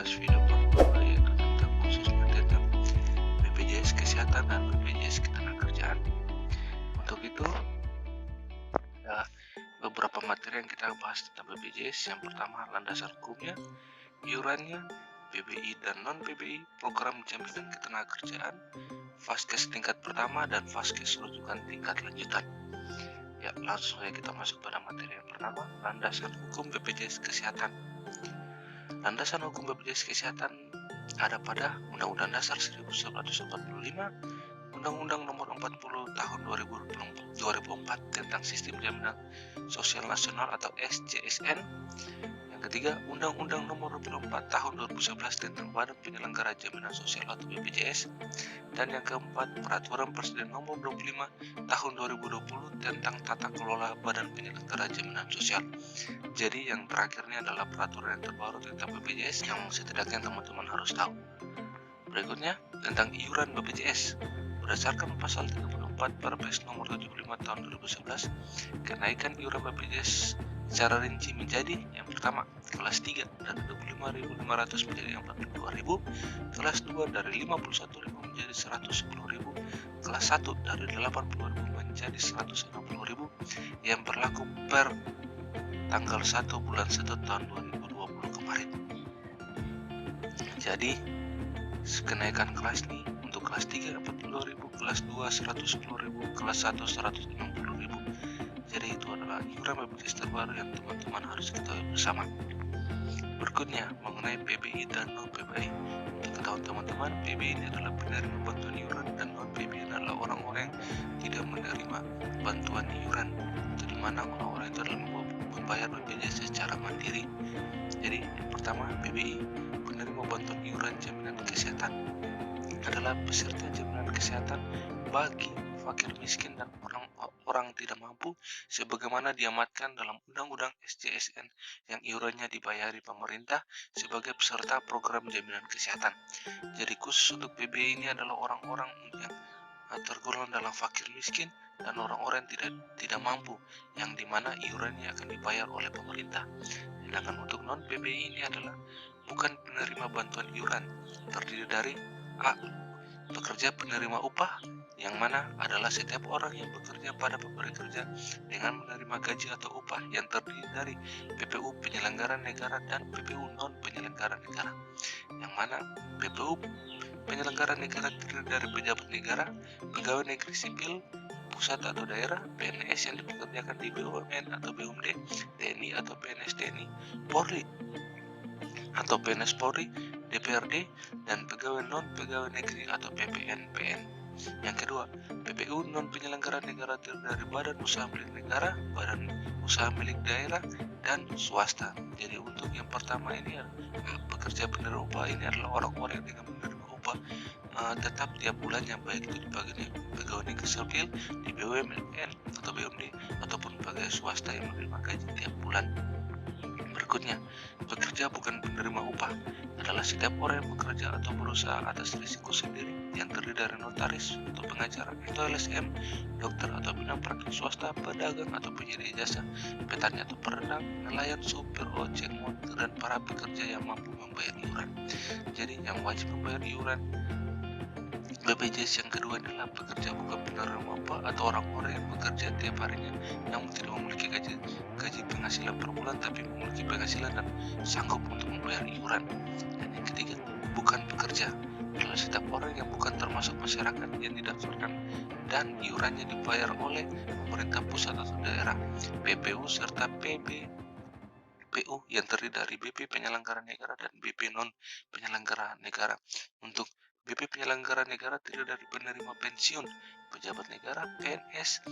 membahas video pertama yaitu tentang khususnya tentang BPJS Kesehatan dan BPJS Ketenagakerjaan. Untuk itu, ada beberapa materi yang kita bahas tentang BPJS. Yang pertama, landasan hukumnya, iurannya, PBI dan non-PBI, program jaminan ketenagakerjaan, Vaskes tingkat pertama dan Vaskes rujukan tingkat lanjutan. Ya, langsung saja kita masuk pada materi yang pertama, landasan hukum BPJS Kesehatan. Landasan hukum BPJS Kesehatan ada pada Undang-Undang Dasar 1945, Undang-Undang Nomor 40 Tahun 2004 tentang Sistem Jaminan Sosial Nasional atau SJSN. Yang ketiga, Undang-Undang Nomor 24 Tahun 2011 tentang Badan Penyelenggara Jaminan Sosial atau BPJS. Dan yang keempat, Peraturan Presiden Nomor 25 Tahun 2020 tentang Tata Kelola Badan Penyelenggara Jaminan Sosial. Jadi yang terakhir ini adalah peraturan yang terbaru tentang BPJS yang setidaknya teman-teman harus tahu. Berikutnya tentang iuran BPJS. Berdasarkan pasal 34 Perpres nomor 75 tahun 2011, kenaikan iuran BPJS secara rinci menjadi yang pertama, kelas 3 dari 25.500 menjadi 42.000, kelas 2 dari 51.000 menjadi 110.000, kelas 1 dari 80.000 menjadi 160.000 yang berlaku per tanggal 1 bulan 1 tahun 2020 kemarin. Jadi kenaikan kelas ini untuk kelas 3 40.000, kelas 2 110.000, kelas 1 160.000. Jadi itu adalah iuran BPJS terbaru yang teman-teman harus ketahui bersama. Berikutnya mengenai PBI dan non-PBI. Untuk ketahuan teman-teman, PBI ini adalah penerima bantuan iuran dan non-PBI adalah orang-orang yang tidak menerima bantuan iuran. Itu dimana orang-orang itu adalah membayar BPJS secara mandiri. Jadi yang pertama, PBI, penerima bantuan iuran jaminan kesehatan, adalah peserta jaminan kesehatan bagi fakir miskin dan orang tidak mampu sebagaimana diamatkan dalam Undang-Undang SJSN yang iurannya dibayari pemerintah sebagai peserta program jaminan kesehatan. Jadi khusus untuk PBI ini adalah orang-orang yang tergolong dalam fakir miskin dan orang-orang tidak mampu yang dimana iurannya akan dibayar oleh pemerintah. Sedangkan untuk non-PBI ini adalah bukan penerima bantuan iuran, terdiri dari A. Pekerja penerima upah, yang mana adalah setiap orang yang bekerja pada pemberi kerja dengan menerima gaji atau upah yang terdiri dari PPU penyelenggara negara dan PPU non penyelenggara negara, yang mana PPU penyelenggara negara terdiri dari pejabat negara, pegawai negeri sipil pusat atau daerah, PNS yang dipekerjakan di BUMN atau BUMD, TNI atau PNS TNI, Polri atau PNS Polri, DPRD, dan pegawai non-pegawai negeri atau PPNPN. Yang kedua, PPU non-penyelenggara negara terdiri dari badan usaha milik negara, badan usaha milik daerah, dan swasta. Jadi untuk yang pertama ini pekerja penerima upah ini adalah orang-orang yang dengan menerima upah tetap tiap bulannya, baik itu di pegawai negeri sipil, di BUMN atau BUMD, ataupun pegawai swasta yang menerima gaji tiap bulan. Berikutnya, pekerja bukan penerima upah adalah setiap orang yang bekerja atau berusaha atas risiko sendiri yang terdiri dari notaris atau pengacara atau LSM, dokter atau bidang praktik swasta, pedagang atau penyedia jasa, petani atau perenang, nelayan, supir, ojek, motor, dan para pekerja yang mampu membayar iuran. Jadi yang wajib membayar iuran BPJS yang kedua adalah pekerja bukan penerima upah atau orang-orang yang bekerja tiap harinya namun tidak memiliki gaji penghasilan per bulan tapi memiliki penghasilan dan sanggup untuk membayar iuran. Dan yang ketiga, bukan pekerja adalah setiap orang yang bukan termasuk masyarakat yang didaftarkan dan iurannya dibayar oleh pemerintah pusat atau daerah, PPU serta PBPU yang terdiri dari BP penyelenggara negara dan BP non penyelenggara negara. Untuk BP penyelenggara negara terdiri dari penerima pensiun, pejabat negara, PNS,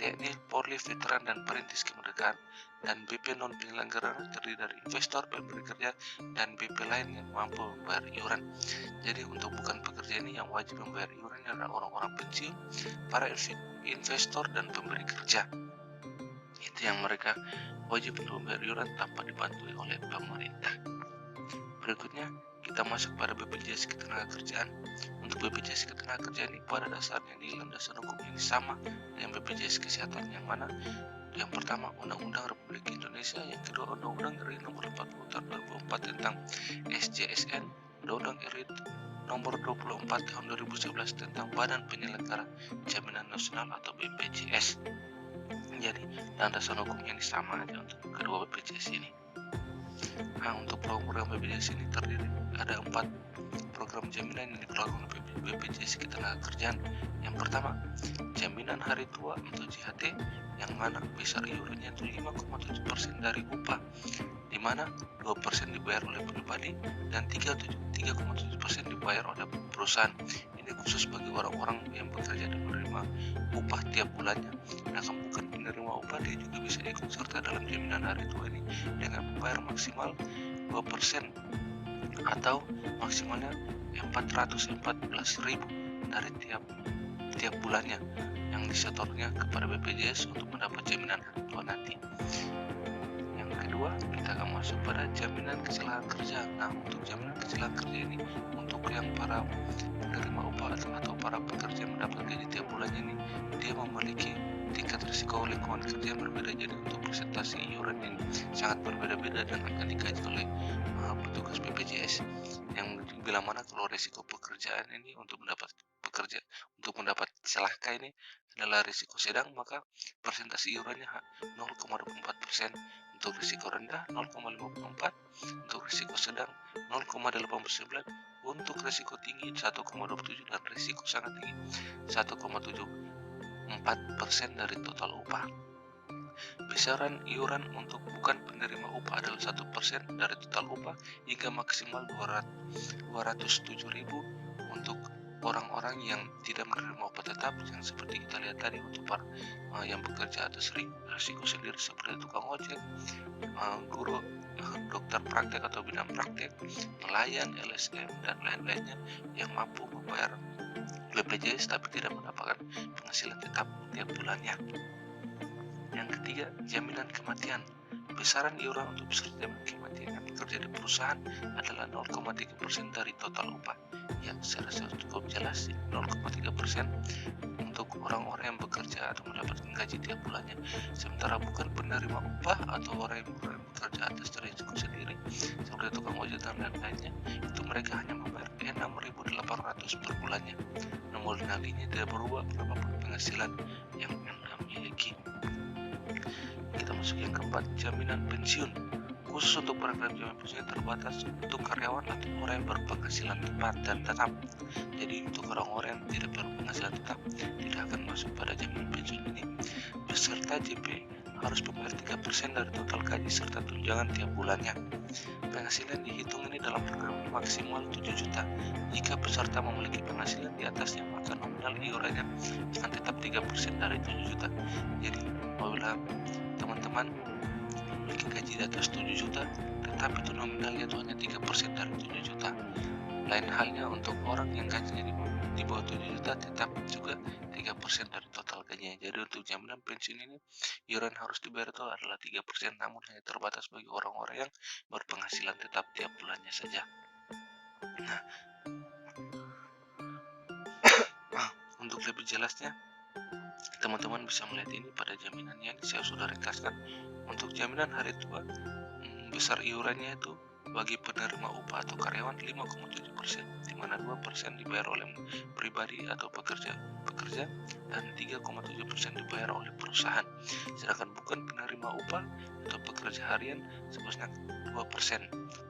TNI, Polri, veteran, dan perintis kemerdekaan. Dan BP non penyelenggara terdiri dari investor, pemberi kerja, dan BP lain yang mampu membayar iuran. Jadi untuk bukan pekerja ini yang wajib membayar iuran adalah orang-orang pensiun, para investor, dan pemberi kerja. Itu yang mereka wajib untuk membayar iuran tanpa dibantu oleh pemerintah. Berikutnya kita masuk pada BPJS Ketenagakerjaan. Untuk BPJS Ketenagakerjaan ini pada dasarnya di landasan hukum ini sama dengan BPJS Kesehatan, yang mana Yang pertama, Undang-Undang Republik Indonesia. Yang kedua, Undang-Undang RI Nomor 40 Tahun 2004 tentang SJSN, Undang-Undang RI Nomor 24 Tahun 2011 tentang Badan Penyelenggara Jaminan Nasional atau BPJS. Jadi landasan hukumnya ini sama aja untuk kedua BPJS ini. Nah, untuk program BPJS ini terdiri ada 4 program jaminan yang dikeluarkan oleh BPJS Ketenagakerjaan. Yang pertama, jaminan hari tua atau JHT, yang mana besar iurannya itu 5,7% dari upah, di mana 2% dibayar oleh pribadi dan 3,7% dibayar oleh perusahaan. Ini khusus bagi orang-orang yang bekerja dan menerima upah tiap bulannya. Nah, bukan penerima upah, dia juga bisa ikut serta dalam jaminan hari tua ini dengan membayar maksimal 2% atau maksimalnya 414.000 dari tiap bulannya yang disetornya kepada BPJS untuk mendapat jaminan hari tua nanti. Yang kedua, kita akan masuk pada jaminan kecelakaan kerja. Nah, untuk jaminan kecelakaan kerja ini untuk yang para penerima upah atau para pekerja yang mendapat gaji tiap bulannya ini, dia memiliki tingkat risiko lingkungan kerja yang berbeda. Jadi untuk presentasi iuran ini sangat berbeda-beda dan akan dikaji oleh petugas BPJS, yang bila mana kalau risiko pekerjaan ini untuk mendapat celaka ini adalah risiko sedang, maka presentasi iurannya 0,24%, untuk risiko rendah 0,54%, untuk risiko sedang 0,89%, untuk risiko tinggi 1,27%, dan risiko sangat tinggi 1,74% dari total upah. Besaran iuran untuk bukan penerima upah adalah 1% dari total upah hingga maksimal 207.000 untuk orang-orang yang tidak menerima upah tetap, yang seperti kita lihat tadi untuk para yang bekerja atas risiko sendiri seperti tukang ojek, guru, dokter praktek atau bidang praktek, nelayan, LSM, dan lain-lainnya yang mampu membayar BPJS tapi tidak mendapatkan penghasilan tetap tiap bulannya. Yang ketiga, jaminan kematian. Besaran iuran untuk peserta jaminan kematian yang bekerja di perusahaan adalah 0,3% dari total upah. Ya, secara cukup jelas 0,3% untuk orang-orang yang bekerja atau mendapatkan gaji tiap bulannya. Sementara bukan penerima upah atau orang yang bekerja atas risiko sendiri seperti tukang ojek dan lain-lainnya, itu mereka hanya membayar 6.800 per bulannya. Nominalnya tidak berubah berapapun penghasilan yang Anda miliki. Kita masuk yang keempat, jaminan pensiun. Khusus untuk program jaminan pensiun terbatas untuk karyawan atau orang yang berpenghasilan tetap. Jadi untuk orang-orang yang tidak berpenghasilan tetap tidak akan masuk pada jaminan pensiun ini. Peserta JP harus membayar 3% dari total gaji serta tunjangan tiap bulannya. Penghasilan dihitung ini dalam program maksimal 7 juta. Jika peserta memiliki penghasilan di atasnya, maka nominal iurannya akan tetap 3% dari 7 juta. Jadi apabila teman-teman memiliki gaji di atas 7 juta, tetapi itu nominalnya itu hanya 3% dari 7 juta. Lain halnya untuk orang yang gajinya di bawah 7 juta, tetap juga 3% dari total gajinya. Jadi untuk jaminan pensiun ini, iuran harus dibayar itu adalah 3%, namun hanya terbatas bagi orang-orang yang berpenghasilan tetap tiap bulannya saja. Nah, untuk lebih jelasnya, teman-teman bisa melihat ini pada jaminan yang saya sudah ringkaskan. Untuk jaminan hari tua, besar iurannya itu bagi penerima upah atau karyawan 5,7%, di mana 2% dibayar oleh pribadi atau pekerja dan 3,7% dibayar oleh perusahaan. Sedangkan bukan penerima upah atau pekerja harian sebesar 2%.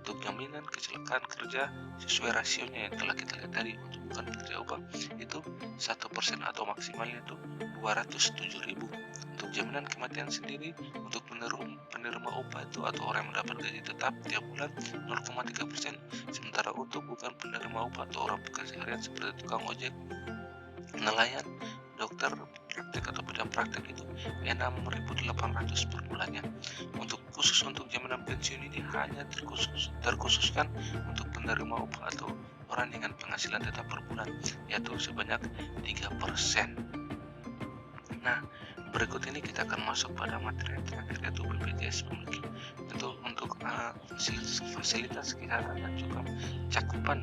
Untuk jaminan kecelakaan kerja sesuai rasionya yang telah kita lihat tadi, untuk bukan pekerja upah itu 1% atau maksimalnya itu 207.000. Untuk jaminan kematian sendiri, untuk penerima upah itu atau orang yang mendapat gaji tetap tiap bulan 0,3%, sementara untuk bukan penerima upah atau orang pekerja harian seperti tukang ojek, nelayan, dokter praktek atau bidang praktek itu 6.800 per bulannya. Khusus untuk jaminan pensiun ini hanya terkhususkan untuk penerima upah atau orang dengan penghasilan tetap per bulan, yaitu sebanyak 3%. Nah, berikut ini kita akan masuk pada materi terakhir, yaitu BPJS memiliki untuk fasilitas kesehatan dan juga cakupan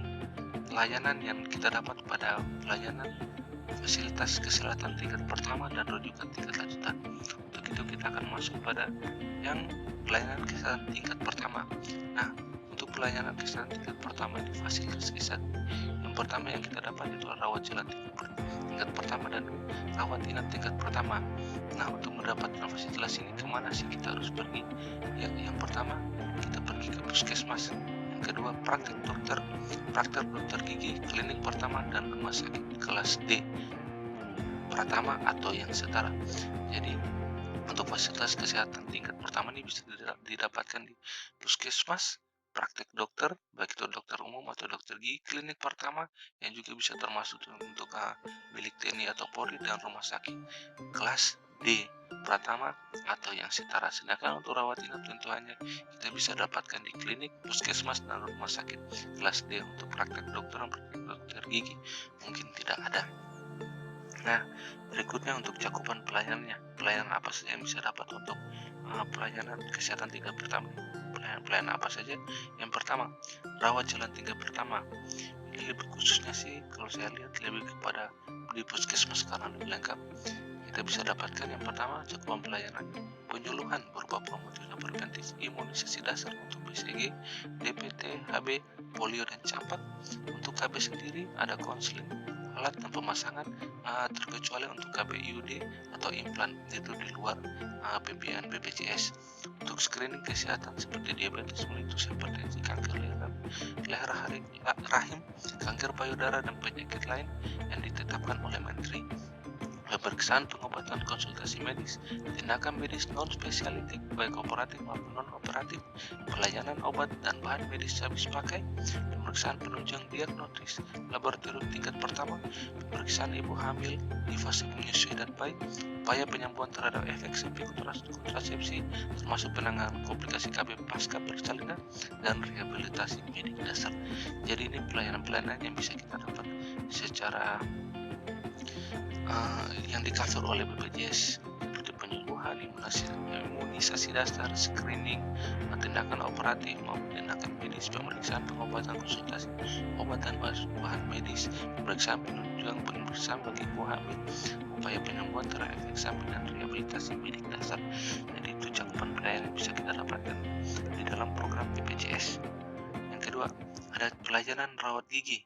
layanan yang kita dapat pada pelayanan fasilitas kesehatan tingkat pertama dan rujukan tingkat lanjutan. Untuk itu kita kita akan masuk pada yang pelayanan kesehatan tingkat pertama. Nah, untuk pelayanan kesehatan tingkat pertama ini fasilitas kesehatan yang pertama yang kita dapat itu rawat jalan tingkat pertama dan rawat inap tingkat pertama. Nah, untuk mendapatkan fasilitas ini kemana sih kita harus pergi? Ya, yang pertama kita pergi ke puskesmas. Yang kedua praktek dokter gigi klinik pertama dan rumah sakit kelas D pertama atau yang setara. Jadi untuk fasilitas kesehatan tingkat pertama ini bisa didapatkan di puskesmas, praktek dokter, baik itu dokter umum atau dokter gigi, klinik pertama yang juga bisa termasuk untuk milik TNI atau Polri dan rumah sakit kelas D pertama atau yang setara. Sedangkan untuk rawat inap tentu hanya kita bisa dapatkan di klinik, puskesmas dan rumah sakit kelas D. Untuk praktek dokter gigi mungkin tidak ada. Nah, berikutnya untuk cakupan pelayanannya. Pelayanan apa saja yang bisa dapat untuk pelayanan kesehatan tingkat pertama? Pelayanan apa saja? Yang pertama, rawat jalan tingkat pertama. Ini lebih khususnya sih kalau saya lihat lebih kepada di puskesmas karena lebih lengkap. Kita bisa dapatkan yang pertama cakupan pelayanan penyuluhan berupa promosi dan preventif imunisasi dasar untuk BCG, DPT, HB, polio dan campak. Untuk KB sendiri ada konseling, alat dan pemasangan terkecuali untuk KB IUD atau implan itu di luar PPN BPJS. Untuk screening kesehatan seperti diabetes mellitus, hipertensi, kanker leher rahim, kanker payudara dan penyakit lain yang ditetapkan oleh Menteri. Pemeriksaan pengobatan konsultasi medis, tindakan medis non spesialitik baik operatif maupun non operatif, pelayanan obat dan bahan medis habis pakai, pemeriksaan penunjang diagnosis laboratorium tingkat pertama, pemeriksaan ibu hamil di fase menyusui dan bayi, upaya penyembuhan terhadap efek samping kontrasepsi termasuk penanganan komplikasi KB pasca persalinan dan rehabilitasi medik dasar. Jadi ini pelayanan-pelayanan yang bisa kita dapat secara yang di-cover oleh BPJS seperti penyuluhan, imunisasi dasar, screening, tindakan operatif maupun tindakan medis, pemeriksaan pengobatan konsultasi, obat dan bahan medis, pemeriksaan penunjang, pemeriksaan bagi ibu hamil, upaya penyembuhan terhadap efek samping dan rehabilitasi medik dasar. Jadi itu cakupan pelayanan yang bisa kita dapatkan di dalam program BPJS. Yang kedua, ada pelayanan rawat gigi,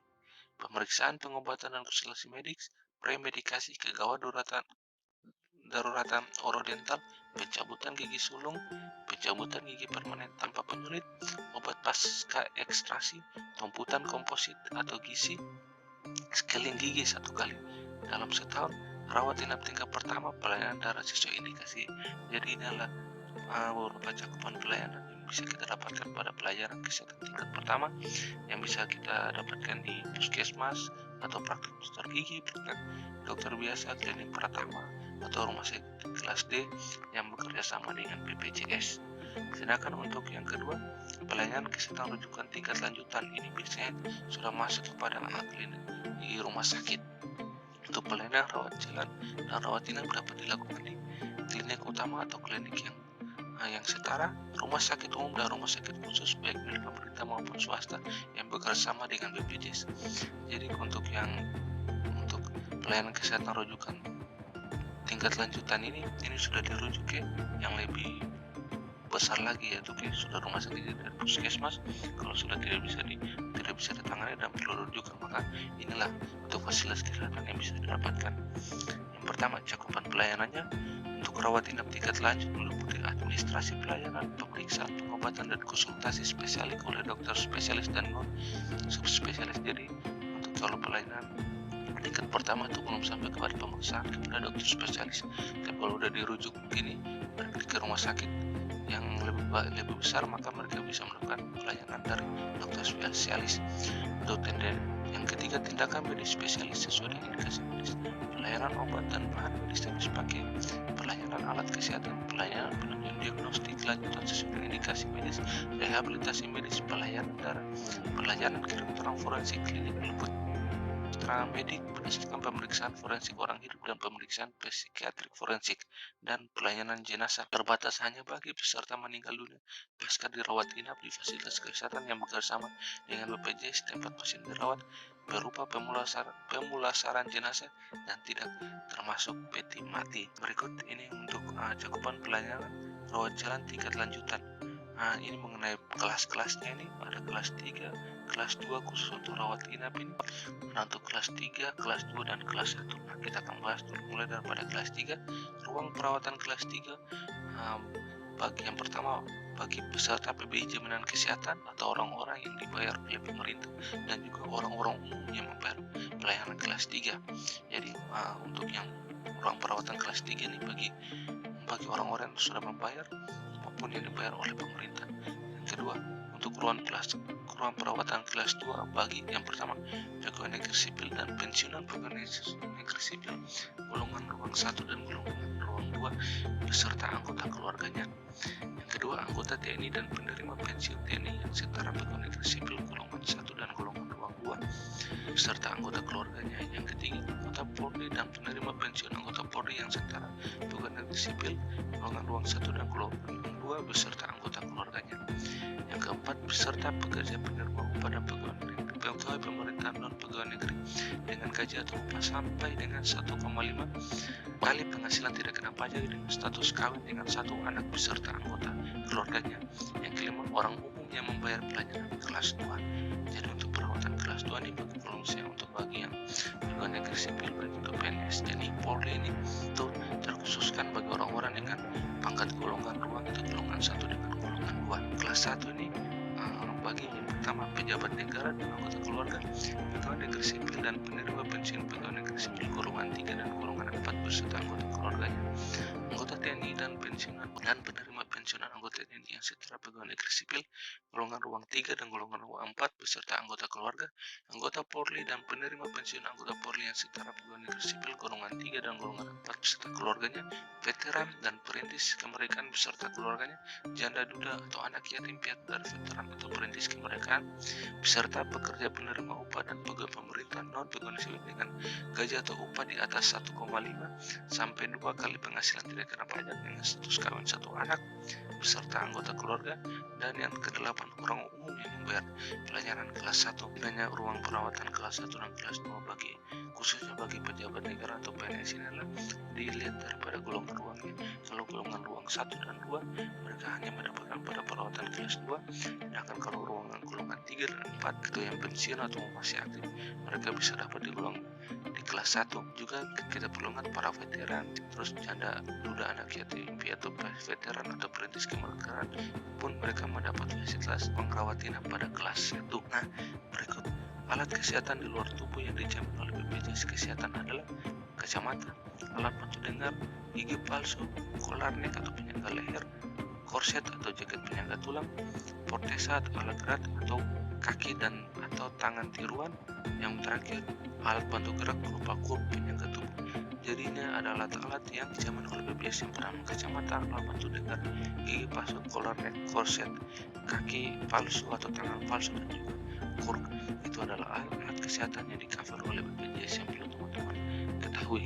pemeriksaan pengobatan dan konsultasi medis, premedikasi kegawat daruratan orodental, pencabutan gigi sulung, pencabutan gigi permanen tanpa penyulit, obat pasca ekstraksi, tumputan komposit atau gizi, scaling gigi 1 kali dalam setahun, rawat inap tingkat pertama, pelayanan darah sesuai indikasi. Jadi inilah beberapa cakupan pelayanan yang bisa kita dapatkan pada pelayanan kesehatan tingkat pertama yang bisa kita dapatkan di puskesmas atau praktek dokter gigi, praktek dokter biasa, klinik pertama atau rumah sakit kelas D yang bekerja sama dengan BPJS. Sedangkan untuk yang kedua, pelayanan kesehatan rujukan tingkat lanjutan ini biasanya sudah masuk kepada klinik di rumah sakit. Untuk pelayanan rawat jalan dan rawat inap dapat dilakukan di klinik utama atau klinik yang setara, rumah sakit umum dan rumah sakit khusus baik milik pemerintah maupun swasta yang bekerja sama dengan BPJS. Jadi untuk pelayanan kesehatan rujukan tingkat lanjutan ini sudah dirujuk ke yang lebih besar lagi, yaitu sudah rumah sakit dan puskesmas. Kalau sudah tidak bisa ditangani dan perlu rujukan, maka inilah untuk fasilitas kesehatan yang bisa didapatkan. Yang pertama, cakupan pelayanannya untuk rawat inap tingkat lanjut meliputi administrasi pelayanan, pemeriksaan, pengobatan dan konsultasi spesialis oleh dokter spesialis dan non subspesialis. Jadi untuk kalau pelayanan tingkat pertama itu belum sampai kepada pemeriksaan kepada dokter spesialis, tapi kalau udah dirujuk begini ke rumah sakit yang lebih besar, maka mereka bisa melakukan pelayanan dari dokter spesialis. Untuk yang ketiga, tindakan medis spesialis sesuai dengan indikasi medis, pelayanan obat dan bahan medis habis pakai, pelayanan alat kesehatan, pelayanan penunjang diagnostik lanjutan sesuai dengan indikasi medis, rehabilitasi medis, pelayanan darah, pelayanan kedokteran forensik klinik meliputi keterangan medik berdasarkan pemeriksaan forensik orang hidup dan pemeriksaan psikiatrik forensik, dan pelayanan jenazah terbatas hanya bagi peserta meninggal dunia pasca dirawat inap di fasilitas kesehatan yang bekerjasama dengan BPJS tempat pasien dirawat berupa pemulasaran jenazah dan tidak termasuk peti mati. Berikut ini untuk cakupan pelayanan rawat jalan tingkat lanjutan. Nah, ini mengenai kelas-kelasnya, ini ada kelas 3, kelas 2 khusus untuk rawat inap ini. Nah, untuk kelas 3, kelas 2, dan kelas 1. Nah, kita akan bahas dulu mulai daripada kelas 3. Ruang perawatan kelas 3 bagi yang pertama bagi peserta PBI Jaminan Kesehatan atau orang-orang yang dibayar oleh pemerintah dan juga orang-orang umum yang membayar pelayanan kelas 3. Jadi untuk yang ruang perawatan kelas 3 ini bagi orang-orang yang sudah membayar maupun yang dibayar oleh pemerintah. Yang kedua, untuk ruang perawatan kelas 2 bagi yang pertama pegawai negeri sipil dan pensiunan pegawai negeri sipil golongan ruang 1 dan golongan ruang 2 beserta anggota keluarganya. Yang kedua, anggota TNI dan penerima pensiun TNI yang setara pegawai negeri sipil golongan 1 dan golongan ruang 2 beserta anggota keluarganya. Yang ketiga, anggota Polri dan penerima pensiun anggota Polri yang setara pegawai negeri sipil golongan ruang 1 dan golongan 2 beserta anggota keluarganya. Yang keempat, beserta pekerja penerima upah dan pegawai pemerintah non pegawai negeri dengan gaji atau upah sampai dengan 1,5 kali penghasilan tidak kena pajak dengan status kawin dengan 1 anak beserta anggota keluarganya. Yang kelima, orang umum yang membayar pelayanan kelas 2. Jadi untuk perawatan kelas 2 ini bagi misalnya untuk bagi yang pegawai negeri sipil baik untuk PNS jadi Polri ini itu terkhususkan bagi orang-orang dengan pangkat golongan ruang itu golongan 1 dengan golongan 2. Kelas 1 ini bagi yang pertama pejabat negara dan anggota keluarga, pegawai negeri sipil dan penerima pensiun pegawai negeri sipil golongan 3 dan golongan 4 beserta anggota keluarganya, anggota TNI dan pensiunan dan penerima pensiunan anggota TNI yang setara pegawai negeri sipil golongan ruang 3 dan golongan ruang 4 beserta anggota keluarga, anggota Polri dan penerima pensiun anggota Polri yang setara pegawai negeri sipil golongan 3 dan golongan 4 beserta keluarganya, veteran dan perintis kemerdekaan beserta keluarganya, janda duda atau anak yatim piatu dari veteran atau perintis kemerdekaan beserta pekerja penerima upah dan pegawai pemerintah non pegawai sipil dengan gaji atau upah di atas 1,5 sampai 2 kali penghasilan tidak kena pajak dengan status kawin 1 anak beserta anggota keluarga. Dan yang kedelapan, orang umum yang membayar pelayanan kelas 1. Bedanya ruang perawatan kelas 1 dan kelas 2 bagi khususnya bagi pejabat negara atau PNS ini adalah dilihat daripada golongan ruangnya. Kalau golongan ruang 1 dan 2 mereka hanya mendapatkan pada perawatan kelas 2, sedangkan kalau ruangan golongan 3 dan 4 itu yang pensiun atau masih aktif mereka bisa dapat di kelas 1. Juga kita perlukan para veteran, terus janda duda anak yatim piatu veteran atau perintis kemerdekaan pun mereka mendapat fasilitas merawat inap pada kelas 1. Nah, berikut alat kesehatan di luar tubuh yang dijamin oleh BPJS Kesehatan adalah kacamata, alat bantu dengar, gigi palsu, kolar neck atau penyangga leher, korset atau jaket penyangga tulang, protesa atau alat gerak atau kaki dan atau tangan tiruan. Yang terakhir, alat bantu gerak berupa kurung penyangga tubuh. Jadinya ada alat-alat yang dijamin oleh BPJS yang pertama kacamata, alat bantu dengar, gigi palsu, kolar neck, korset, kaki palsu atau tangan palsu dan juga kurung. Itu adalah alat kesehatan yang di cover oleh BPJS yang perlu teman-teman ketahui.